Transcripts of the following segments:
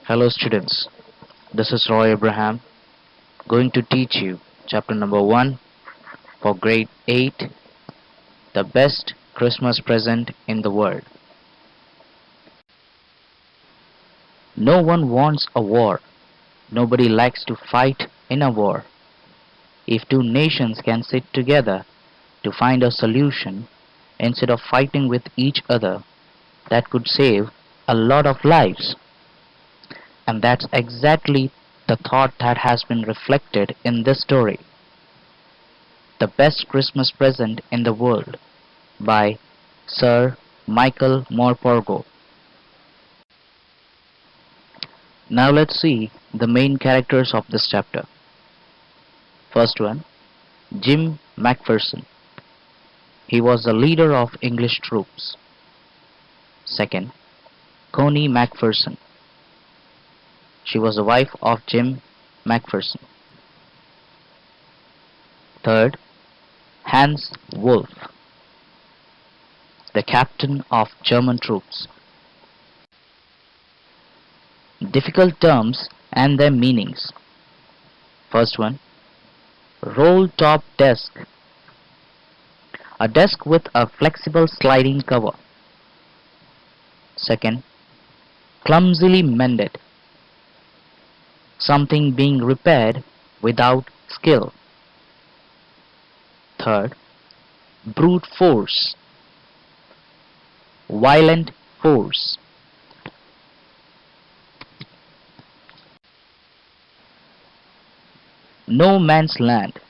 Hello students, this is Roy Abraham going to teach you chapter number 1 for grade 8, the best Christmas present in the world. No one wants a war. Nobody likes to fight in a war. If two nations can sit together to find a solution instead of fighting with each other, that could save a lot of lives. And that's exactly the thought that has been reflected in this story. The Best Christmas Present in the World by Sir Michael Morpurgo. Now let's see the main characters of this chapter. First one, Jim Macpherson. He was the leader of English troops. Second, Connie Macpherson. She was the wife of Jim Macpherson. Third, Hans Wolff, the captain of German troops. Difficult terms and their meanings. First one, roll-top desk. A desk with a flexible sliding cover. Second, clumsily mended. Something being repaired without skill. Third, brute force. Violent force. No man's land.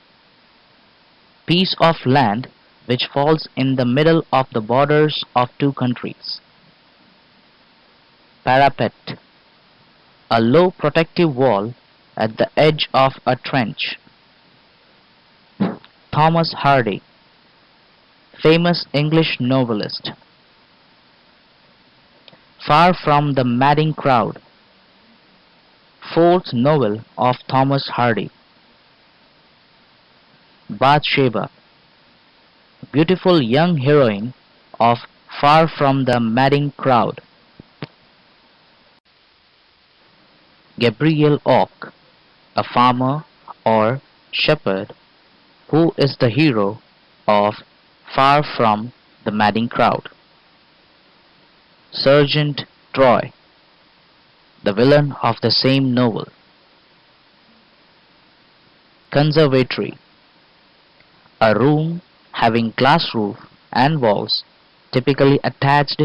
Piece of land which falls in the middle of the borders of two countries. Parapet. A low protective wall at the edge of a trench. Thomas Hardy, famous English novelist. Far from the Madding Crowd, fourth novel of Thomas Hardy. Bathsheba, beautiful young heroine of Far from the Madding Crowd. Gabriel Oak, a farmer or shepherd who is the hero of Far from the Madding Crowd. Sergeant Troy, the villain of the same novel. Conservatory, a room having glass roof and walls typically attached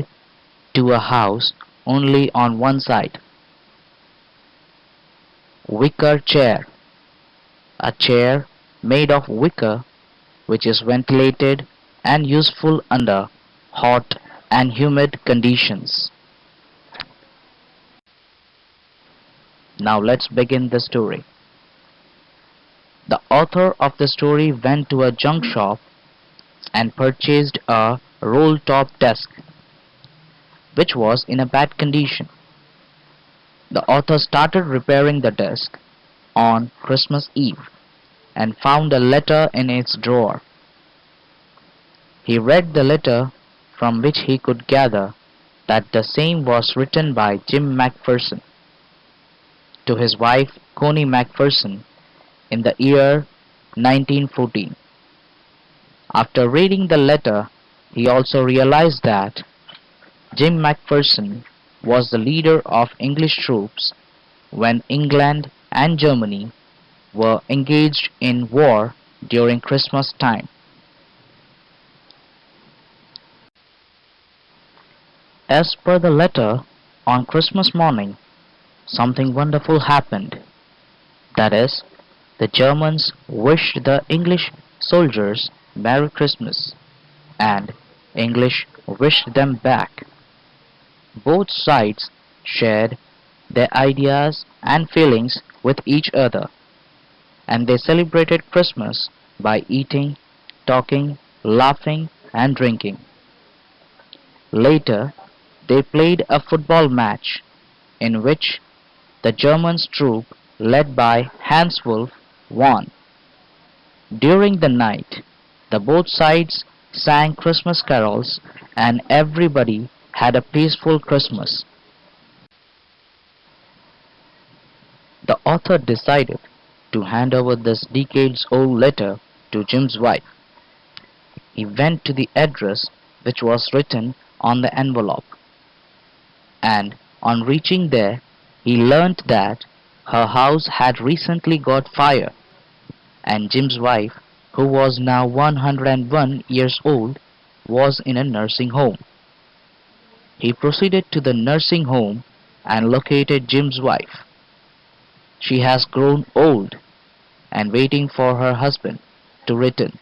to a house only on one side. Wicker chair, a chair made of wicker which is ventilated and useful under hot and humid conditions. Now let's begin the story. The author of the story went to a junk shop and purchased a roll-top desk which was in a bad condition. The author started repairing the desk on Christmas Eve and found a letter in its drawer. He read the letter, from which he could gather that the same was written by Jim Macpherson to his wife Connie Macpherson in the year 1914. After reading the letter, he also realized that Jim Macpherson was the leader of English troops when England and Germany were engaged in war during Christmas time. As per the letter, on Christmas morning, something wonderful happened. That is, the Germans wished the English soldiers Merry Christmas, and English wished them back. Both sides shared their ideas and feelings with each other, and they celebrated Christmas by eating, talking, laughing, and drinking. Later, they played a football match in which the Germans troop led by Hans Wolff won. During the night, the both sides sang Christmas carols and everybody had a peaceful Christmas. The author decided to hand over this decades-old letter to Jim's wife. He went to the address which was written on the envelope, and on reaching there, he learnt that her house had recently got fire, and Jim's wife, who was now 101 years old, was in a nursing home. He proceeded to the nursing home and located Jim's wife. She has grown old and waiting for her husband to return,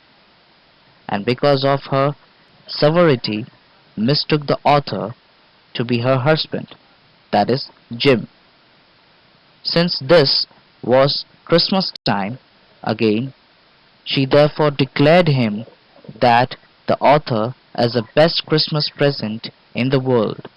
and because of her severity mistook the author to be her husband, that is, Jim. Since this was Christmas time again, she therefore declared him that the author as the best Christmas present in the world.